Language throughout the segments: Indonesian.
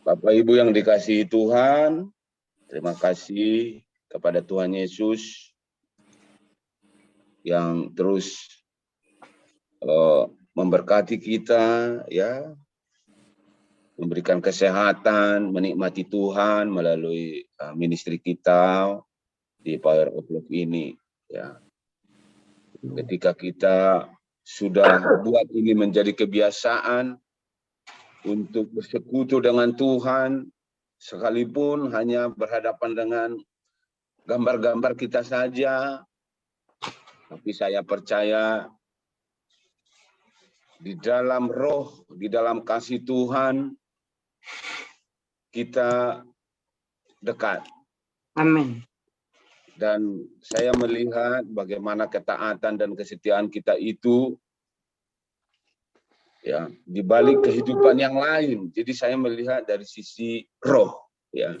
Bapak Ibu yang dikasihi Tuhan, terima kasih kepada Tuhan Yesus yang terus memberkati kita, ya, memberikan kesehatan, menikmati Tuhan melalui ministry kita di Power of Love ini. Ya. Ketika kita sudah buat ini menjadi kebiasaan untuk bersekutu dengan Tuhan, sekalipun hanya berhadapan dengan gambar-gambar kita saja, tapi saya percaya di dalam roh, di dalam kasih Tuhan, kita dekat. Amin. Dan saya melihat bagaimana ketaatan dan kesetiaan kita itu, ya, di balik kehidupan yang lain. Jadi saya melihat dari sisi roh, ya,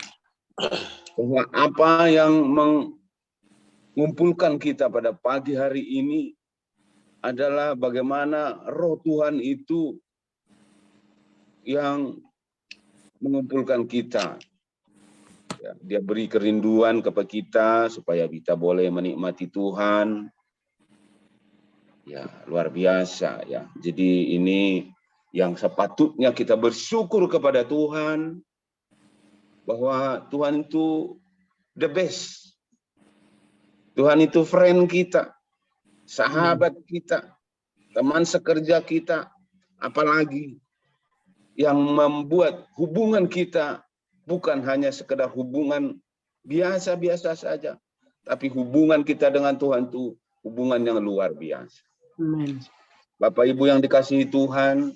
bahwa apa yang mengumpulkan kita pada pagi hari ini adalah bagaimana roh Tuhan itu yang mengumpulkan kita. Ya, dia beri kerinduan kepada kita supaya kita boleh menikmati Tuhan. Ya, luar biasa, ya. Jadi ini yang sepatutnya kita bersyukur kepada Tuhan bahwa Tuhan itu the best. Tuhan itu friend kita, sahabat kita, teman sekerja kita, apalagi yang membuat hubungan kita bukan hanya sekedar hubungan biasa-biasa saja, tapi hubungan kita dengan Tuhan itu hubungan yang luar biasa. Amin. Bapak Ibu yang dikasihi Tuhan,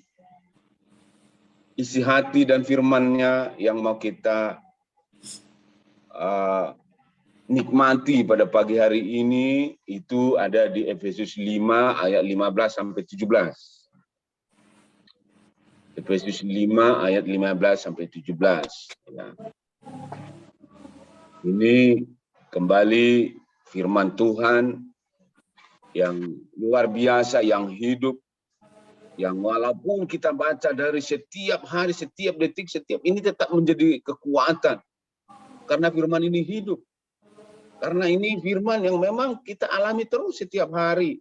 isi hati dan firman-Nya yang mau kita nikmati pada pagi hari ini itu ada di Efesus 5 ayat 15 sampai 17. Efesus 5 ayat 15 sampai 17. Ya. Ini kembali firman Tuhan yang luar biasa, yang hidup, yang walaupun kita baca dari setiap hari, setiap detik, ini tetap menjadi kekuatan. Karena firman ini hidup. Karena ini firman yang memang kita alami terus setiap hari.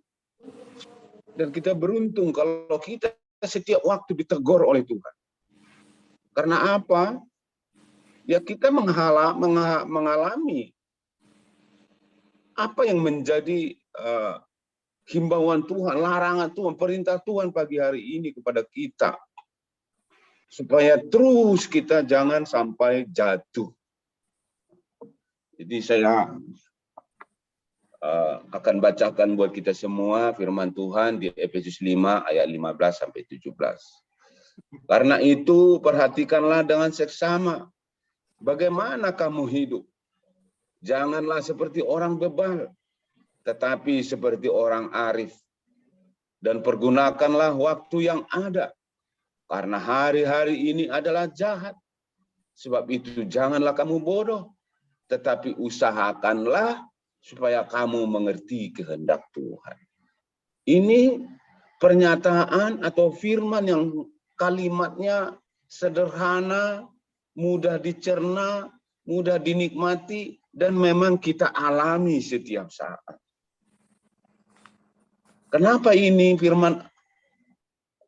Dan kita beruntung kalau kita setiap waktu ditegur oleh Tuhan. Karena apa? Ya kita mengalami apa yang menjadi himbauan Tuhan, larangan Tuhan, perintah Tuhan pagi hari ini kepada kita. Supaya terus kita jangan sampai jatuh. Jadi saya akan bacakan buat kita semua firman Tuhan di Efesus 5 ayat 15 sampai 17. Karena itu perhatikanlah dengan seksama bagaimana kamu hidup. Janganlah seperti orang bebal, tetapi seperti orang arif. Dan pergunakanlah waktu yang ada, karena hari-hari ini adalah jahat. Sebab itu janganlah kamu bodoh, tetapi usahakanlah supaya kamu mengerti kehendak Tuhan. Ini pernyataan atau firman yang kalimatnya sederhana, mudah dicerna, mudah dinikmati, dan memang kita alami setiap saat. Kenapa ini firman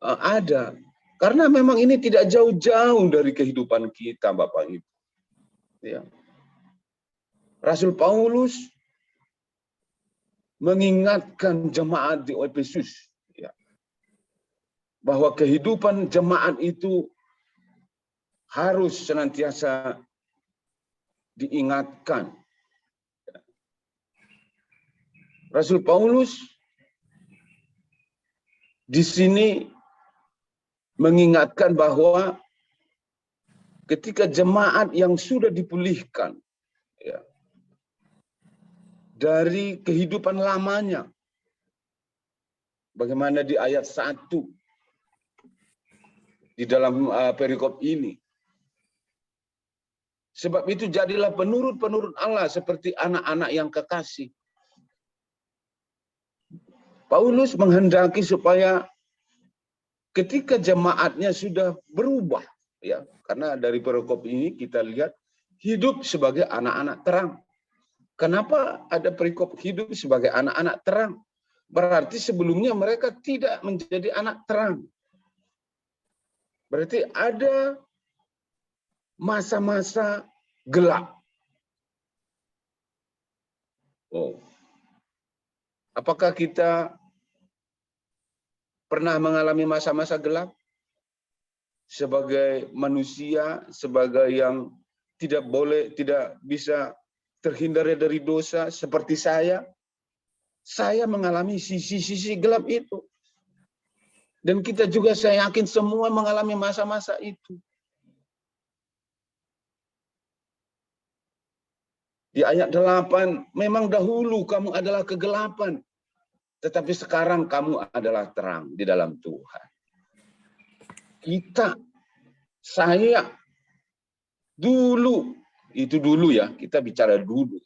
ada? Karena memang ini tidak jauh-jauh dari kehidupan kita, Bapak Ibu. Ya. Rasul Paulus mengingatkan jemaat di Efesus, ya, bahwa kehidupan jemaat itu harus senantiasa diingatkan. Rasul Paulus di sini mengingatkan bahwa ketika jemaat yang sudah dipulihkan, ya, dari kehidupan lamanya, bagaimana di ayat 1 di dalam perikop ini. Sebab itu jadilah penurut-penurut Allah seperti anak-anak yang kekasih. Paulus menghendaki supaya ketika jemaatnya sudah berubah, Ya, karena dari perikop ini kita lihat hidup sebagai anak-anak terang. Kenapa ada perikop hidup sebagai anak-anak terang? Berarti sebelumnya mereka tidak menjadi anak terang. Berarti ada masa-masa gelap. Oh. Apakah kita pernah mengalami masa-masa gelap? Sebagai manusia, sebagai yang tidak bisa terhindar dari dosa seperti saya mengalami sisi-sisi gelap itu. Dan kita juga, saya yakin semua mengalami masa-masa itu. Di ayat 8, memang dahulu kamu adalah kegelapan, tetapi sekarang kamu adalah terang di dalam Tuhan. Saya dulu, itu dulu ya, kita bicara dulu.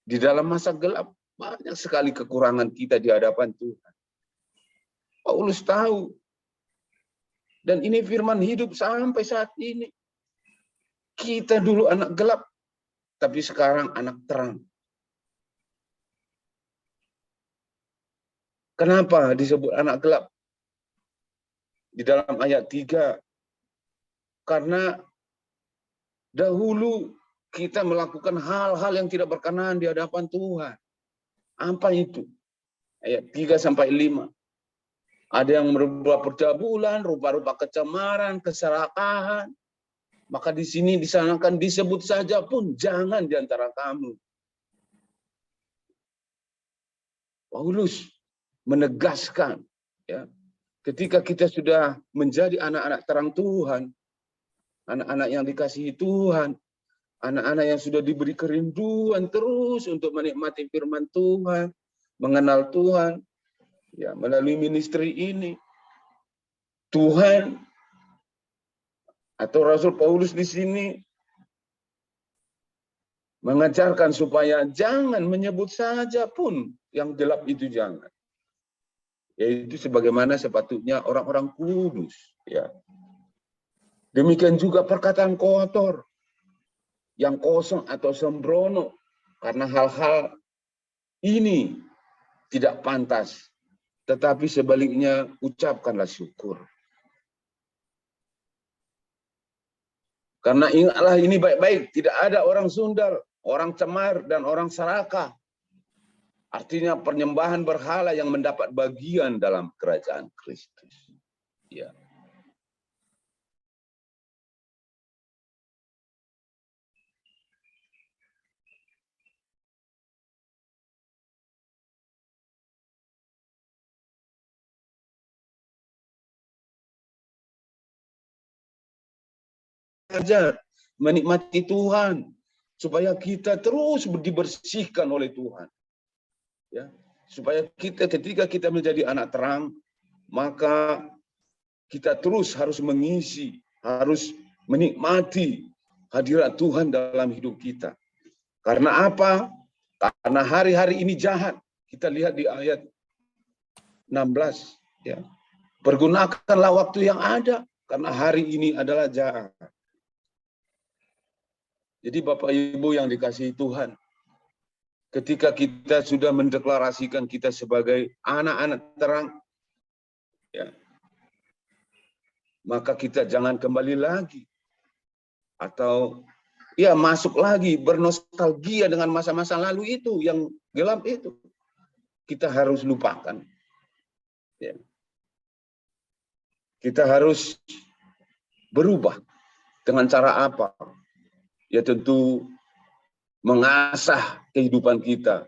Di dalam masa gelap, banyak sekali kekurangan kita di hadapan Tuhan. Paulus tahu. Dan ini firman hidup sampai saat ini. Kita dulu anak gelap, tapi sekarang anak terang. Kenapa disebut anak gelap? Di dalam ayat 3. Karena dahulu kita melakukan hal-hal yang tidak berkenan di hadapan Tuhan. Apa itu? Ayat 3-5. Ada yang berupa percabulan, rupa-rupa kecemaran, keserakahan. Maka di sini disanakan disebut saja pun jangan di antara kamu. Paulus menegaskan, ya, ketika kita sudah menjadi anak-anak terang Tuhan, anak-anak yang dikasihi Tuhan, anak-anak yang sudah diberi kerinduan terus untuk menikmati firman Tuhan, mengenal Tuhan, ya, melalui ministry ini, Tuhan atau Rasul Paulus di sini mengajarkan supaya jangan menyebut saja pun yang gelap itu, jangan. Yaitu sebagaimana sepatutnya orang-orang kudus. Ya. Demikian juga perkataan kotor, yang kosong atau sembrono, karena hal-hal ini tidak pantas. Tetapi sebaliknya ucapkanlah syukur. Karena ingatlah ini baik-baik, tidak ada orang sundal, orang cemar, dan orang serakah. Artinya penyembahan berhala yang mendapat bagian dalam kerajaan Kristus. Ya. Belajar menikmati Tuhan supaya kita terus dibersihkan oleh Tuhan. Ya, supaya kita ketika kita menjadi anak terang, maka kita terus harus mengisi, harus menikmati hadirat Tuhan dalam hidup kita. Karena apa? Karena hari-hari ini jahat. Kita lihat di ayat 16, ya. Pergunakanlah waktu yang ada karena hari ini adalah jahat. Jadi Bapak Ibu yang dikasihi Tuhan, ketika kita sudah mendeklarasikan kita sebagai anak-anak terang, ya, maka kita jangan kembali lagi atau ya masuk lagi bernostalgia dengan masa-masa lalu itu yang gelap itu. Kita harus lupakan. Ya. Kita harus berubah. Dengan cara apa? Ya tentu mengasah kehidupan kita,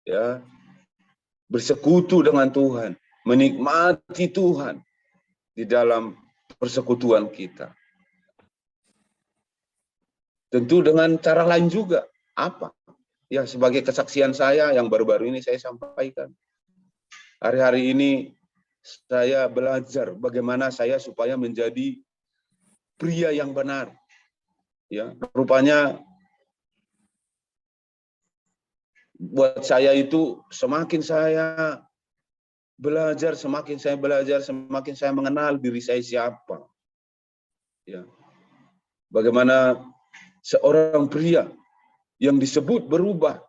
ya, bersekutu dengan Tuhan, menikmati Tuhan di dalam persekutuan kita. Tentu dengan cara lain juga. Apa? Ya, sebagai kesaksian saya yang baru-baru ini saya sampaikan. Hari-hari ini saya belajar bagaimana saya supaya menjadi pria yang benar. Ya, rupanya buat saya itu semakin saya belajar, semakin saya mengenal diri saya siapa. Ya. Bagaimana seorang pria yang disebut berubah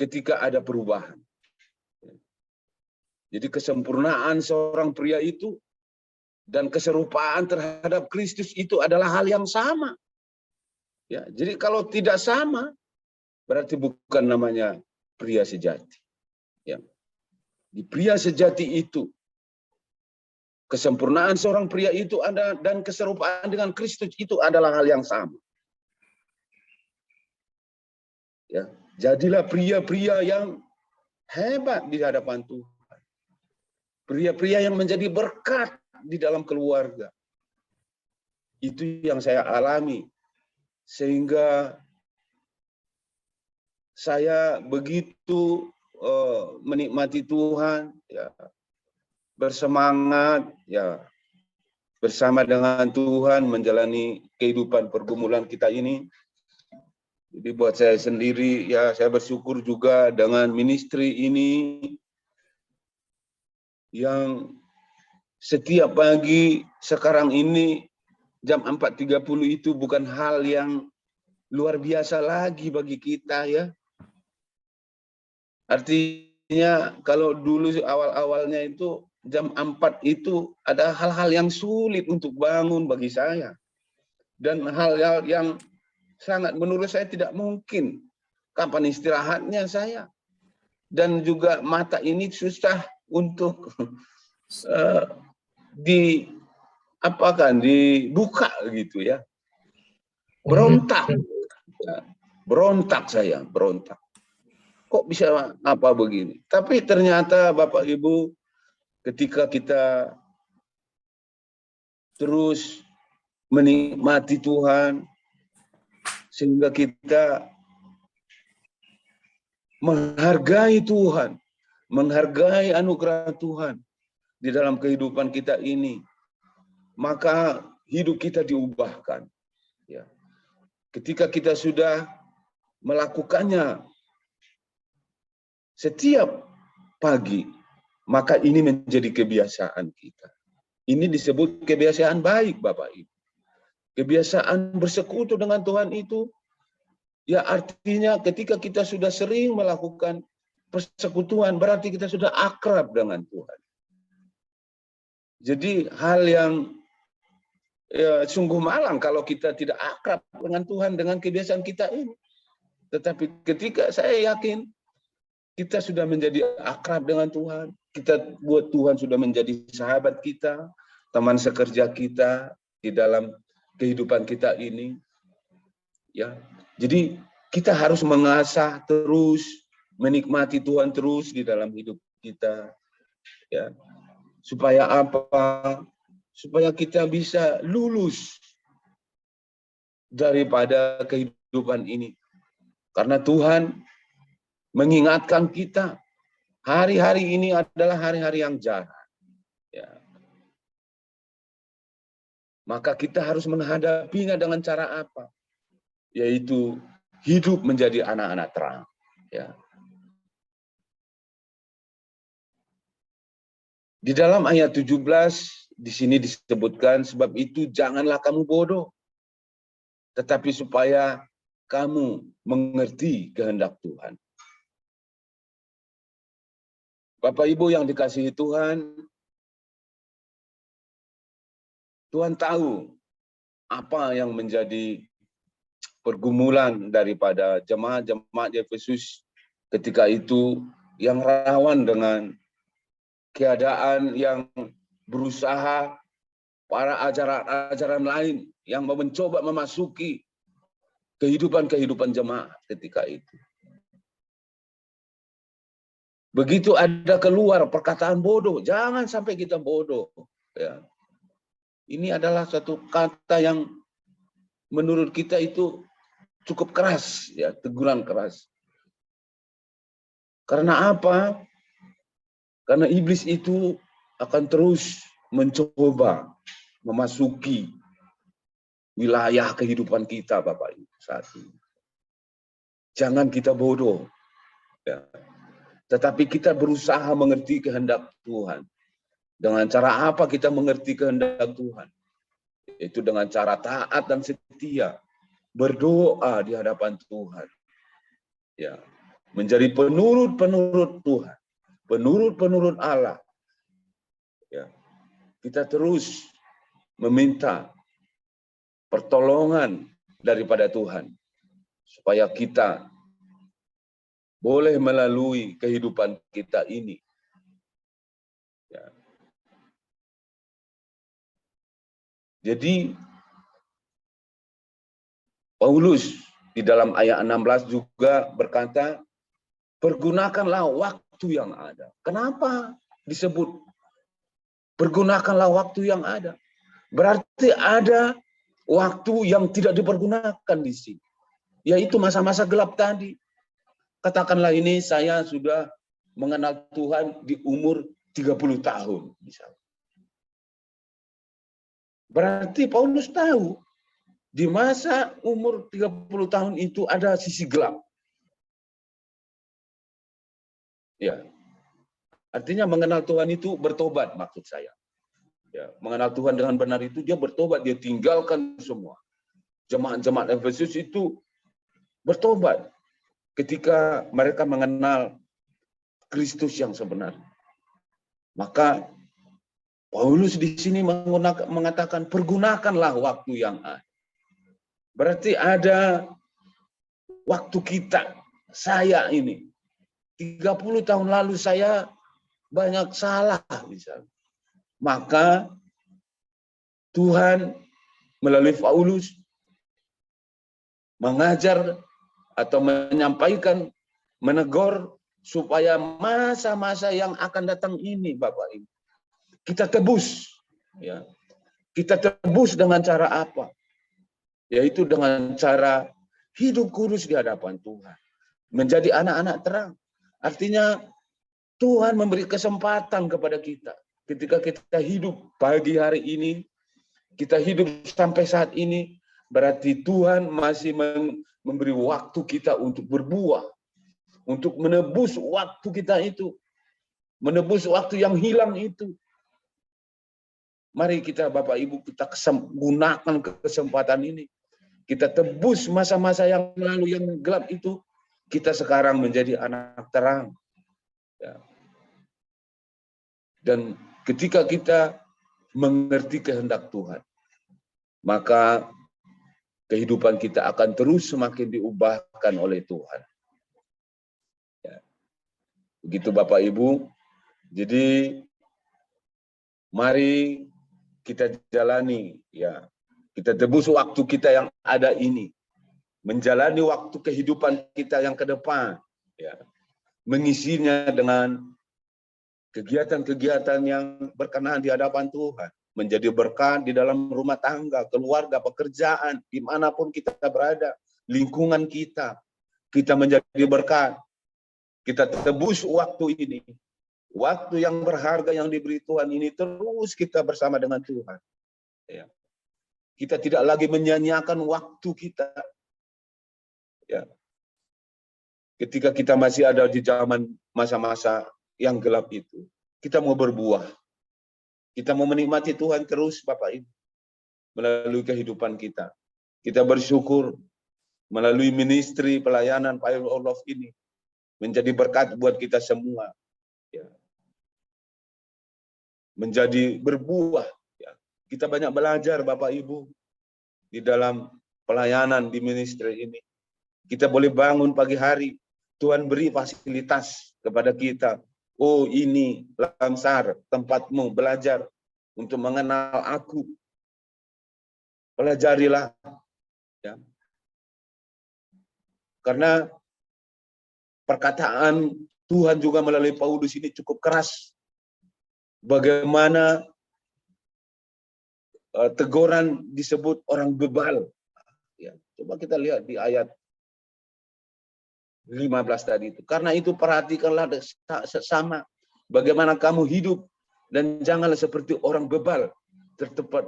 ketika ada perubahan. Jadi kesempurnaan seorang pria itu dan keserupaan terhadap Kristus itu adalah hal yang sama. Ya, jadi kalau tidak sama, berarti bukan namanya pria sejati. Ya. Di pria sejati itu, kesempurnaan seorang pria itu ada dan keserupaan dengan Kristus itu adalah hal yang sama. Ya, jadilah pria-pria yang hebat di hadapan Tuhan. Pria-pria yang menjadi berkat di dalam keluarga. Itu yang saya alami. Sehingga saya begitu menikmati Tuhan, ya, bersemangat, ya, bersama dengan Tuhan menjalani kehidupan pergumulan kita ini. Jadi buat saya sendiri, ya, saya bersyukur juga dengan ministry ini yang setiap pagi sekarang ini jam 4.30 itu bukan hal yang luar biasa lagi bagi kita, ya. Artinya kalau dulu awal-awalnya itu jam 4 itu ada hal-hal yang sulit untuk bangun bagi saya. Dan hal-hal yang sangat menurut saya tidak mungkin. Kapan istirahatnya saya? Dan juga mata ini susah untuk dibuka gitu, ya. Berontak. Ya, berontak saya, berontak. Kok bisa apa begini? Tapi ternyata Bapak Ibu, ketika kita terus menikmati Tuhan, sehingga kita menghargai Tuhan, menghargai anugerah Tuhan di dalam kehidupan kita ini, maka hidup kita diubahkan. Ya. Ketika kita sudah melakukannya setiap pagi, maka ini menjadi kebiasaan kita. Ini disebut kebiasaan baik, Bapak Ibu. Kebiasaan bersekutu dengan Tuhan itu, ya, artinya ketika kita sudah sering melakukan persekutuan, berarti kita sudah akrab dengan Tuhan. Jadi hal yang sungguh malang kalau kita tidak akrab dengan Tuhan dengan kebiasaan kita ini. Tetapi ketika saya yakin kita sudah menjadi akrab dengan Tuhan, kita buat Tuhan sudah menjadi sahabat kita, teman sekerja kita di dalam kehidupan kita ini, ya. Jadi kita harus mengasah terus, menikmati Tuhan terus di dalam hidup kita, ya. Supaya apa? Supaya kita bisa lulus daripada kehidupan ini. Karena Tuhan mengingatkan kita, hari-hari ini adalah hari-hari yang jahat. Ya. Maka kita harus menghadapinya dengan cara apa? Yaitu hidup menjadi anak-anak terang. Ya. Di dalam ayat 17, di sini disebutkan, sebab itu janganlah kamu bodoh, tetapi supaya kamu mengerti kehendak Tuhan. Bapak Ibu yang dikasihi Tuhan, Tuhan tahu apa yang menjadi pergumulan daripada jemaat-jemaat Efesus ketika itu, yang rawan dengan keadaan yang berusaha para ajaran-ajaran lain yang mencoba memasuki kehidupan jemaat ketika itu. Begitu ada keluar perkataan bodoh, jangan sampai kita bodoh. Ya. Ini adalah satu kata yang menurut kita itu cukup keras, ya, teguran keras. Karena apa? Karena iblis itu akan terus mencoba memasuki wilayah kehidupan kita, Bapak Ibu, saat ini. Jangan kita bodoh, ya. Tetapi kita berusaha mengerti kehendak Tuhan. Dengan cara apa kita mengerti kehendak Tuhan? Itu dengan cara taat dan setia, berdoa di hadapan Tuhan. Ya, menjadi penurut-penurut Tuhan, penurut-penurut Allah. Ya, kita terus meminta pertolongan daripada Tuhan supaya kita boleh melalui kehidupan kita ini. Ya. Jadi Paulus di dalam ayat 16 juga berkata, pergunakanlah waktu yang ada. Kenapa disebut pergunakanlah waktu yang ada? Berarti ada waktu yang tidak dipergunakan di sini. Yaitu masa-masa gelap tadi. Katakanlah ini saya sudah mengenal Tuhan di umur 30 tahun. Misalnya. Berarti Paulus tahu di masa umur 30 tahun itu ada sisi gelap. Ya. Artinya mengenal Tuhan itu bertobat maksud saya. Ya, mengenal Tuhan dengan benar itu dia bertobat, dia tinggalkan semua. Jemaat-jemaat Efesus itu bertobat ketika mereka mengenal Kristus yang sebenarnya. Maka Paulus di sini mengatakan pergunakanlah waktu yang ada. Berarti ada waktu kita, saya ini 30 tahun lalu saya banyak salah misalnya. Maka Tuhan melalui Paulus mengajar atau menyampaikan, menegur supaya masa-masa yang akan datang ini, Bapak Ibu, kita tebus. Ya. Kita tebus dengan cara apa? Yaitu dengan cara hidup kudus di hadapan Tuhan. Menjadi anak-anak terang. Artinya Tuhan memberi kesempatan kepada kita. Ketika kita hidup pagi hari ini, kita hidup sampai saat ini, berarti Tuhan masih memberi waktu kita untuk berbuah. Untuk menebus waktu kita itu. Menebus waktu yang hilang itu. Mari kita Bapak Ibu, kita gunakan kesempatan ini. Kita tebus masa-masa yang lalu yang gelap itu. Kita sekarang menjadi anak terang. Ya. Dan ketika kita mengerti kehendak Tuhan, maka kehidupan kita akan terus semakin diubahkan oleh Tuhan. Ya. Begitu Bapak Ibu. Jadi mari kita jalani, ya, kita tebus waktu kita yang ada ini, menjalani waktu kehidupan kita yang ke depan, ya, mengisinya dengan kegiatan-kegiatan yang berkenaan di hadapan Tuhan, menjadi berkat di dalam rumah tangga, keluarga, pekerjaan, dimanapun kita berada, lingkungan kita menjadi berkat. Kita tebus waktu ini. Waktu yang berharga yang diberi Tuhan ini terus kita bersama dengan Tuhan. Ya. Kita tidak lagi menyia-nyiakan waktu kita. Ya. Ketika kita masih ada di zaman masa-masa yang gelap itu, kita mau berbuah. Kita mau menikmati Tuhan terus, Bapak Ibu, melalui kehidupan kita. Kita bersyukur melalui ministry pelayanan Fire of Love ini menjadi berkat buat kita semua. Ya. Menjadi berbuah. Ya. Kita banyak belajar Bapak Ibu di dalam pelayanan di ministry ini. Kita boleh bangun pagi hari, Tuhan beri fasilitas kepada kita. Oh ini Lamsar, tempatmu belajar untuk mengenal aku. Pelajarilah. Ya. Karena perkataan Tuhan juga melalui Paulus ini cukup keras. Bagaimana teguran disebut orang bebal. Ya, coba kita lihat di ayat 15 tadi itu. Karena itu perhatikanlah sesama bagaimana kamu hidup dan janganlah seperti orang bebal,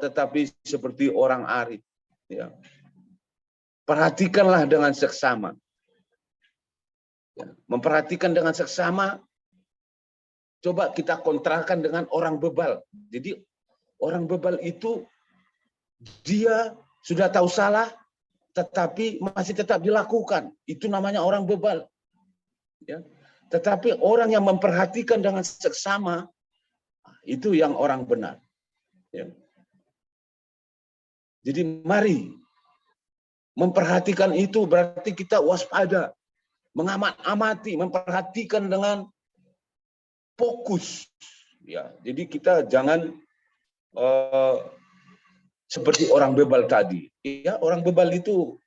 tetapi seperti orang arif. Ya. Perhatikanlah dengan seksama. Ya. Memperhatikan dengan seksama. Coba kita kontrakan dengan orang bebal. Jadi orang bebal itu dia sudah tahu salah, tetapi masih tetap dilakukan. Itu namanya orang bebal. Ya. Tetapi orang yang memperhatikan dengan seksama, itu yang orang benar. Ya. Jadi mari memperhatikan itu berarti kita waspada, mengamat-amati, memperhatikan dengan fokus. Ya, jadi kita jangan seperti orang bebal tadi. Ya, orang bebal itu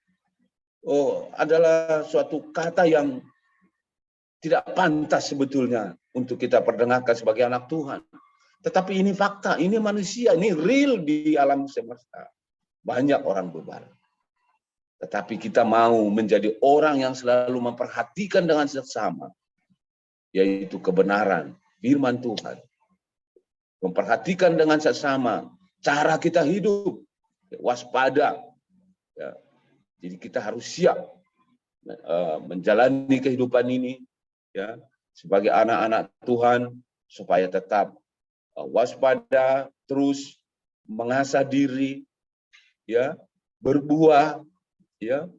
adalah suatu kata yang tidak pantas sebetulnya untuk kita perdengarkan sebagai anak Tuhan. Tetapi ini fakta, ini manusia, ini real di alam semesta. Banyak orang bebal. Tetapi kita mau menjadi orang yang selalu memperhatikan dengan seksama, yaitu kebenaran, firman Tuhan. Memperhatikan dengan seksama, cara kita hidup, waspada. Ya. Jadi kita harus siap menjalani kehidupan ini, ya, sebagai anak-anak Tuhan, supaya tetap waspada, terus mengasah diri, ya, berbuah, ya,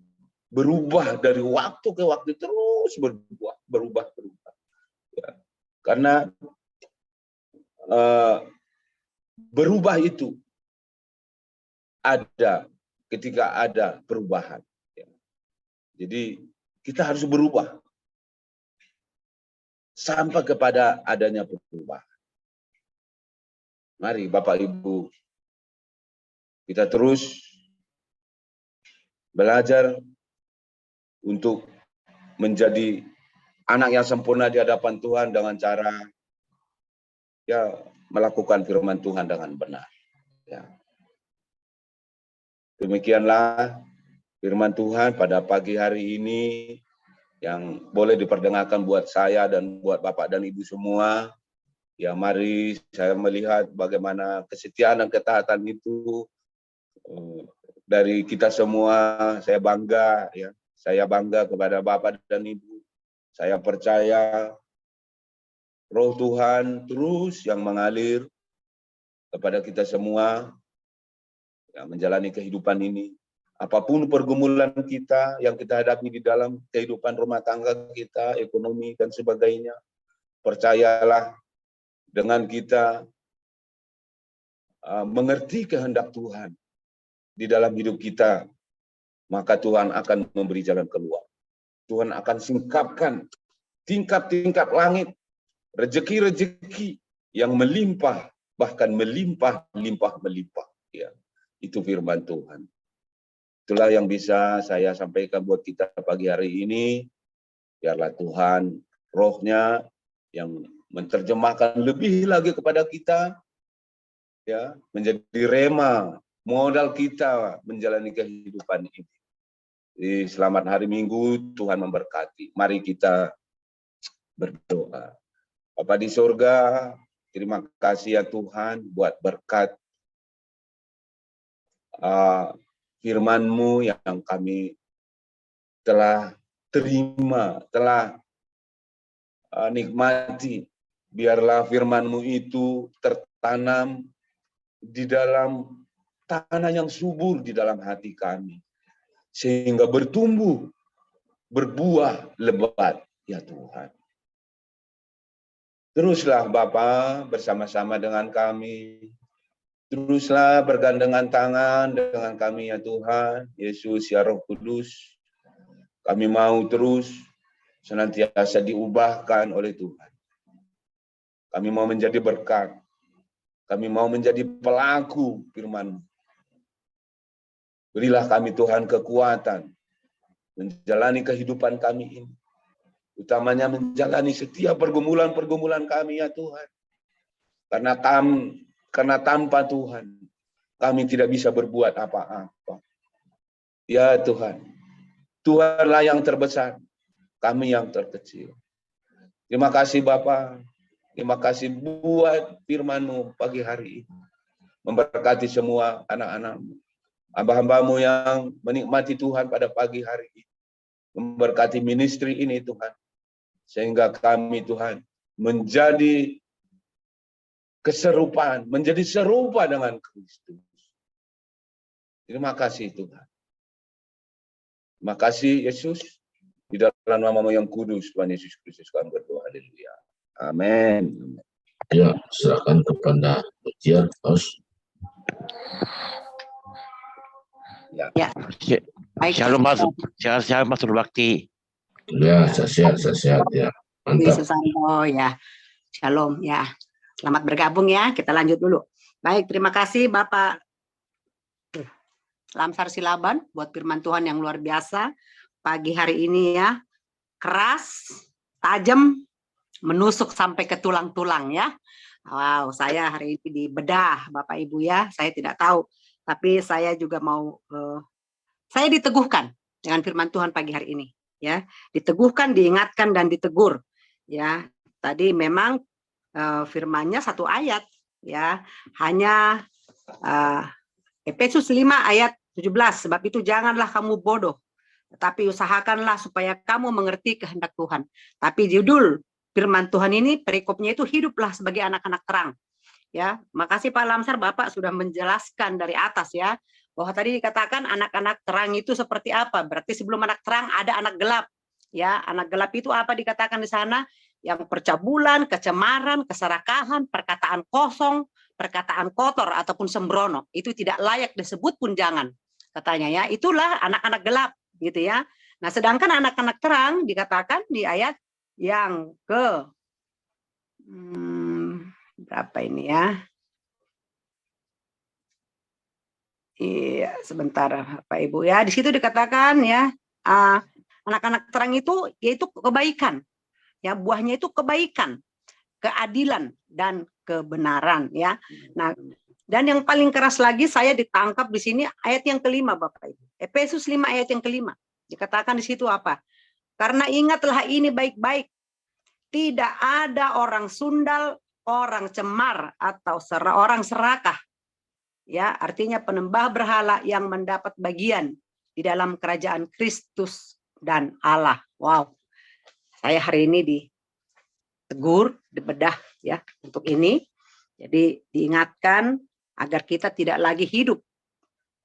berubah dari waktu ke waktu, terus berubah. Ya. Karena berubah itu ada ketika ada perubahan. Ya. Jadi kita harus berubah sampai kepada adanya perubahan. Mari Bapak Ibu, kita terus belajar untuk menjadi anak yang sempurna di hadapan Tuhan dengan cara ya melakukan firman Tuhan dengan benar. Ya. Demikianlah firman Tuhan pada pagi hari ini yang boleh diperdengarkan buat saya dan buat Bapak dan Ibu semua. Ya, mari saya melihat bagaimana kesetiaan dan ketaatan itu dari kita semua. Saya bangga, ya. Saya bangga kepada Bapak dan Ibu. Saya percaya Roh Tuhan terus yang mengalir kepada kita semua yang menjalani kehidupan ini. Apapun pergumulan kita yang kita hadapi di dalam kehidupan rumah tangga kita, ekonomi dan sebagainya, percayalah dengan kita mengerti kehendak Tuhan di dalam hidup kita, maka Tuhan akan memberi jalan keluar. Tuhan akan singkapkan tingkap-tingkap langit, rezeki-rezeki yang melimpah, bahkan melimpah. Ya, itu firman Tuhan. Itulah yang bisa saya sampaikan buat kita pagi hari ini. Biarlah Tuhan, Roh-Nya yang menerjemahkan lebih lagi kepada kita, ya, menjadi rema, modal kita menjalani kehidupan ini. Jadi, selamat hari Minggu, Tuhan memberkati. Mari kita berdoa. Bapa di surga, terima kasih ya Tuhan buat berkat firman-Mu yang kami telah terima, telah nikmati. Biarlah firman-Mu itu tertanam di dalam tanah yang subur di dalam hati kami, sehingga bertumbuh, berbuah lebat ya Tuhan. Teruslah Bapa bersama-sama dengan kami. Teruslah bergandengan tangan dengan kami ya Tuhan. Yesus ya Roh Kudus. Kami mau terus senantiasa diubahkan oleh Tuhan. Kami mau menjadi berkat. Kami mau menjadi pelaku firman-Mu. Berilah kami Tuhan kekuatan menjalani kehidupan kami ini. Utamanya menjalani setiap pergumulan-pergumulan kami ya Tuhan. Karena tanpa Tuhan, kami tidak bisa berbuat apa-apa. Ya Tuhan, Tuhanlah yang terbesar, kami yang terkecil. Terima kasih Bapa, terima kasih buat firman-Mu pagi hari ini. Memberkati semua anak-anak-Mu, hamba-hamba-Mu yang menikmati Tuhan pada pagi hari ini. Memberkati ministry ini Tuhan, sehingga kami Tuhan menjadi keserupaan, menjadi serupa dengan Kristus. Terima kasih Tuhan. Terima kasih Yesus. Di dalam nama-Mu yang kudus, Tuhan Yesus Kristus kami berdoa. Haleluya. Amin. Ya, serahkan kepada Bukiar, Paus. Ya. Baik. Shalom Mas Bakti. Ya, saya sehat ya. Mantap. Susanto ya. Shalom ya. Selamat bergabung ya. Kita lanjut dulu. Baik, terima kasih Bapak Lamsar Silaban buat firman Tuhan yang luar biasa pagi hari ini ya. Keras, tajam, menusuk sampai ke tulang-tulang ya. Wow, saya hari ini dibedah Bapak Ibu ya. Saya tidak tahu, tapi saya juga mau saya diteguhkan dengan firman Tuhan pagi hari ini ya. Diteguhkan, diingatkan dan ditegur ya. Tadi memang firmannya satu ayat ya. Hanya Efesus 5 ayat 17, sebab itu janganlah kamu bodoh, tetapi usahakanlah supaya kamu mengerti kehendak Tuhan. Tapi judul firman Tuhan ini, perikopnya itu hiduplah sebagai anak-anak terang. Ya, makasih Pak Lamsar, Bapak sudah menjelaskan dari atas ya, bahwa tadi dikatakan anak-anak terang itu seperti apa. Berarti sebelum anak terang ada anak gelap. Ya, anak gelap itu apa dikatakan di sana? Yang percabulan, kecemaran, keserakahan, perkataan kosong, perkataan kotor ataupun sembrono, itu tidak layak disebut pun jangan, katanya ya. Itulah anak-anak gelap gitu ya. Nah, sedangkan anak-anak terang dikatakan di ayat yang ke berapa ini ya? Iya, sebentar Pak Ibu ya. Di situ dikatakan ya, anak-anak terang itu yaitu kebaikan. Ya, buahnya itu kebaikan, keadilan dan kebenaran ya. Nah, dan yang paling keras lagi saya ditangkap di sini ayat yang kelima Bapak Ibu. Efesus 5 ayat yang kelima. Dikatakan di situ apa? Karena ingatlah ini baik-baik. Tidak ada orang sundal, orang cemar atau orang serakah. Ya, artinya penembah berhala yang mendapat bagian di dalam kerajaan Kristus dan Allah. Wow. Saya hari ini ditegur, dibedah ya untuk ini. Jadi diingatkan agar kita tidak lagi hidup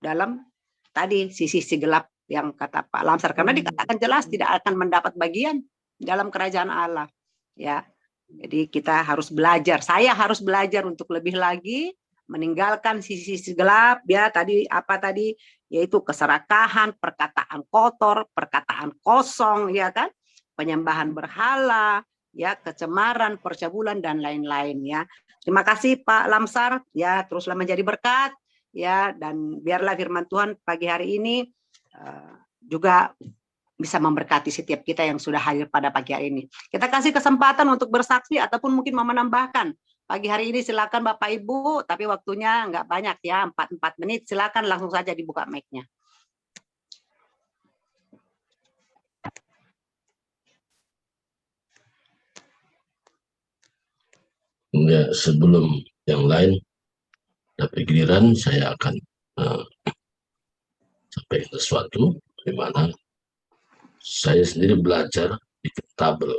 dalam tadi sisi gelap yang kata Pak Lamsar, karena dikatakan jelas tidak akan mendapat bagian dalam kerajaan Allah. Ya. Jadi kita harus belajar. Saya harus belajar untuk lebih lagi meninggalkan sisi gelap ya, tadi apa tadi, yaitu keserakahan, perkataan kotor, perkataan kosong ya kan, penyembahan berhala, ya, kecemaran, percabulan dan lain-lain ya. Terima kasih Pak Lamsar ya, teruslah menjadi berkat ya, dan biarlah firman Tuhan pagi hari ini juga bisa memberkati setiap kita yang sudah hadir pada pagi hari ini. Kita kasih kesempatan untuk bersaksi ataupun mungkin mau menambahkan. Pagi hari ini silakan Bapak Ibu, tapi waktunya nggak banyak ya, 4 menit. Silakan langsung saja dibuka mic-nya. Ya, sebelum yang lain dapat giliran, saya akan sampaikan sesuatu di mana saya sendiri belajar di tabel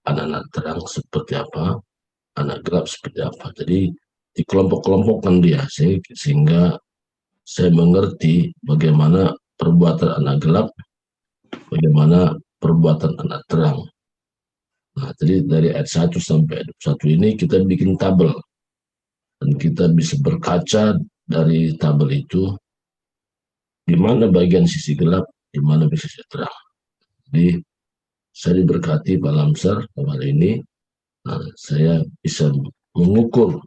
anak-anak terang seperti apa, anak gelap seperti apa. Jadi dikelompok-kelompokkan dia sehingga saya mengerti bagaimana perbuatan anak gelap, bagaimana perbuatan anak terang. Nah, jadi dari ayat 1 sampai 21 ini kita bikin tabel. Dan kita bisa berkaca dari tabel itu di mana bagian sisi gelap, di mana sisi terang. Jadi saya diberkati Pak Lamsar kali ini. Nah, saya bisa mengukur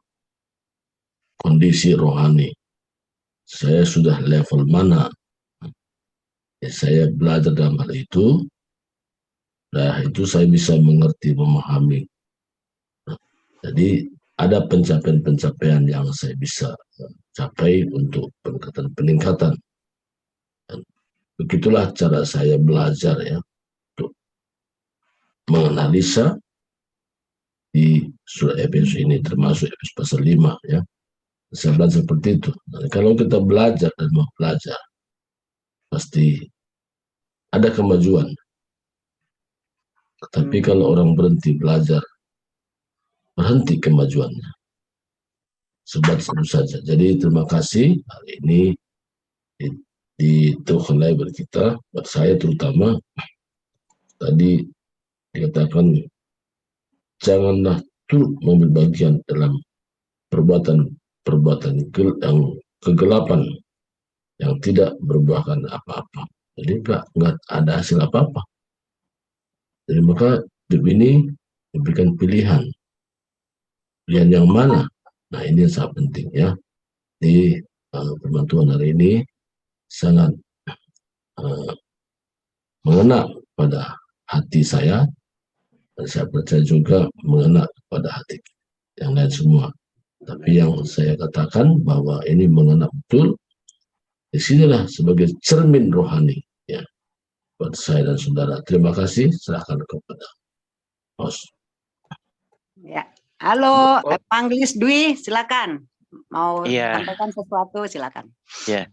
kondisi rohani. Saya sudah level mana. Ya, saya belajar dalam hal itu. Nah, itu saya bisa mengerti, memahami. Nah, jadi ada pencapaian-pencapaian yang saya bisa capai untuk peningkatan. Dan begitulah cara saya belajar ya, untuk menganalisa di surat Efesus ini, termasuk Efesus pasal 5 ya. Saya belajar seperti itu. Nah, kalau kita belajar dan mau belajar, pasti ada kemajuan. Tapi kalau orang berhenti belajar, berhenti kemajuannya. sebatas itu saja. Jadi terima kasih hari ini itu kendai buat kita, buat saya terutama tadi dikatakan janganlah turut mengambil bagian dalam perbuatan yang kegelapan yang tidak berbuahkan apa-apa. Jadi nggak ada hasil apa-apa. Jadi maka hidup ini diberikan pilihan. Pilihan yang mana? Nah ini yang sangat penting ya. Di firman Tuhan hari ini sangat mengena pada hati saya, dan saya percaya juga mengena pada hati yang lain semua. Tapi yang saya katakan bahwa ini mengena betul, disinilah sebagai cermin rohani ya buat saya dan saudara. Terima kasih, serahkan kepada host. Ya. Halo, Panglis Dwi, silakan. Mau Iya. sampaikan sesuatu, silakan. Ya,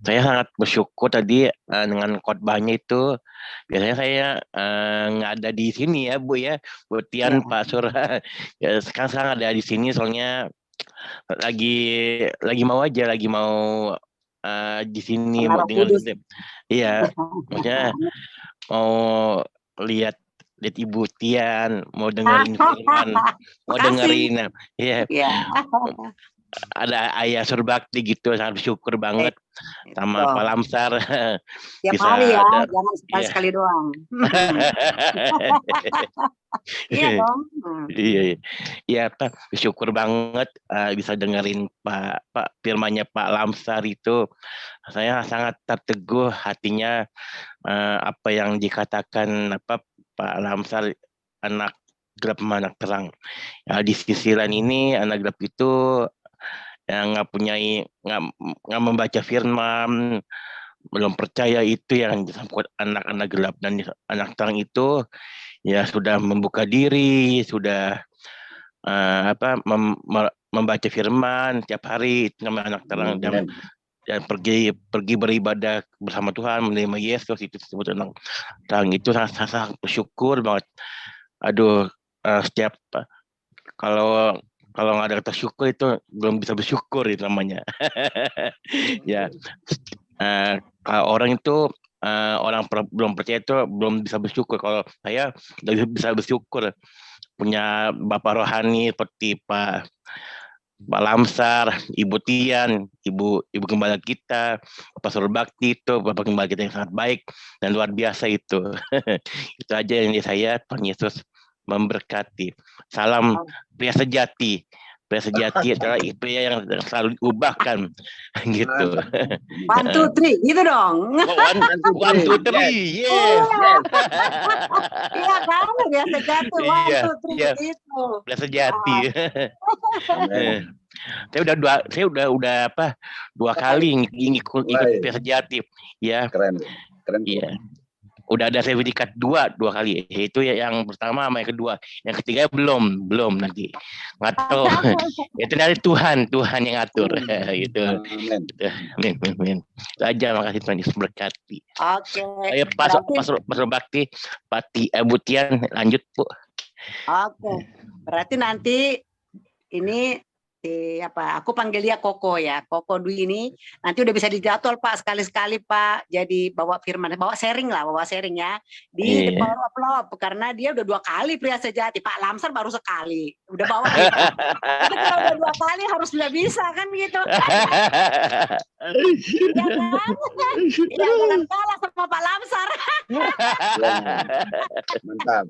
saya sangat bersyukur tadi dengan khotbahnya itu. Biasanya saya nggak ada di sini ya, Bu ya. Bu Tian, Ya. Pak Surah. Ya, sekarang ada di sini soalnya lagi mau aja, lagi mau di sini mau Pengarah dengan Kudus. iya, maksudnya mau lihat Ibu Tian, mau dengerin firman, mau Makasih. dengerin ya. Ya. Ada Ayah Surbakti gitu, sangat bersyukur banget sama Pak Lamsar. Tiap bisa hari ya, ada, jangan sekali-sekali doang. Iya dong. Iya, iya Pak, bersyukur banget bisa dengerin Pak firmannya Pak Lamsar itu. Saya sangat terteguh hatinya apa yang dikatakan Pak Lamsar, anak gelap anak terang. Ya, di sisi lain ini anak gelap itu yang nggak membaca firman, belum percaya, itu yang disebut anak-anak gelap. Dan anak terang itu ya sudah membuka diri, sudah membaca firman tiap hari, itu namanya anak terang. Dan pergi beribadah bersama Tuhan, menerima Yesus, itu disebut anak terang. Itu sangat bersyukur banget. Aduh, setiap kalau nggak ada kata syukur itu belum bisa bersyukur itu namanya. Ya, kalau orang itu belum percaya itu belum bisa bersyukur. Kalau saya udah bisa bersyukur punya bapak rohani seperti Pak Lamsar, Ibu Tian, Ibu Gembala kita, Bapak Surbakti, itu Bapak Gembala kita yang sangat baik dan luar biasa itu. Itu aja yang dari saya. Tuhan Yesus memberkati. Salam pria sejati. Pria sejati adalah pria yang selalu diubahkan gitu. 1, 2, 3 gitu dong. 1, 2, 3, yes. Iya kan, pria sejati. 1, 2, 3 gitu. Pria sejati. Saya udah dua kali ikut pria sejati ya. Keren. Iya. Udah ada sertifikat dua kali. Itu yang pertama sama yang kedua. Yang ketiga belum nanti. Nggak tahu. Itu dari Tuhan yang ngatur gitu. Amin. Itu aja, makasih Tuhan Yesus berkati. Oke. Saya Pas Bakti, Bu Tian, lanjut Bu. Oke. Berarti nanti ini aku panggil dia Koko ya. Koko Dwi ini nanti udah bisa dijadwal Pak, sekali-sekali Pak. Jadi bawa firman, bawa sharing ya di The Power of Love, karena dia udah 2 kali pria sejati. Pak Lamsar baru sekali. Udah bawa kita. Jadi kalau udah 2 kali harus sudah bisa kan gitu. Iya kan? Iya, jangan kalah sama Pak Lamsar. Mantap.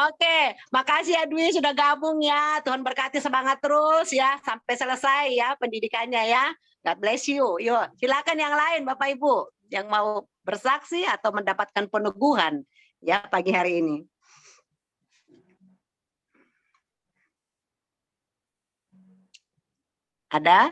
Oke, makasih ya Dwi sudah gabung ya. Tuhan berkati, semangat terus ya sampai selesai ya pendidikannya ya. God bless you. Yuk, silakan yang lain Bapak Ibu yang mau bersaksi atau mendapatkan peneguhan ya pagi hari ini. Ada?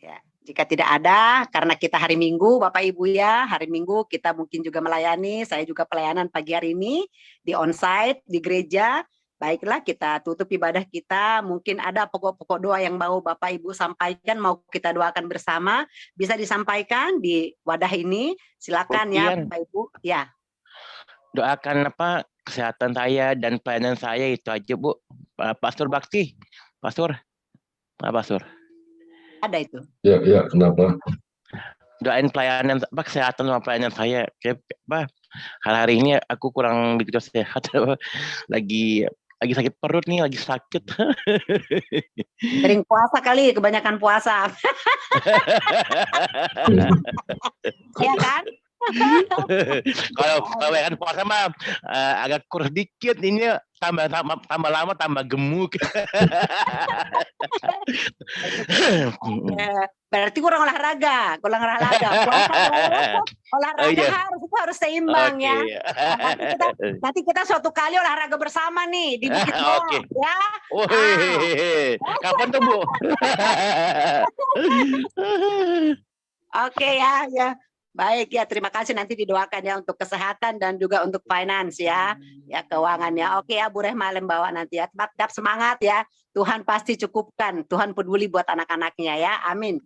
Ya, jika tidak ada, karena kita hari Minggu, Bapak Ibu ya, hari Minggu kita mungkin juga melayani, saya juga pelayanan pagi hari ini di onsite di gereja. Baiklah, kita tutup ibadah kita. Mungkin ada pokok-pokok doa yang mau Bapak Ibu sampaikan, mau kita doakan bersama, bisa disampaikan di wadah ini. Silakan ya Bapak Ibu. Ya. Doakan kesehatan saya dan pelayanan saya itu aja, Bu. Pastor Bakti, Pastor, Pak Pastor. Ada itu. Ya, kenapa? Doain pelayanan, kesehatan sama pelayanan saya. Kayak hari ini aku kurang begitu sehat. lagi sakit perut nih, lagi sakit. Sering puasa kali, kebanyakan puasa. Ya kan? Kalau kan puasa mah agak kurus dikit, ini tambah lama tambah gemuk. Berarti kurang olahraga. Olahraga harus seimbang ya. Nanti kita suatu kali olahraga bersama nih di Bukit Mo, ya. Kapan tuh, Bu? Oke ya. Baik ya, terima kasih, nanti didoakan ya untuk kesehatan dan juga untuk finance ya keuangan ya. Oke ya, Bu Rehma bawa nanti ya. Tetap semangat ya. Tuhan pasti cukupkan. Tuhan peduli buat anak-anaknya ya. Amin.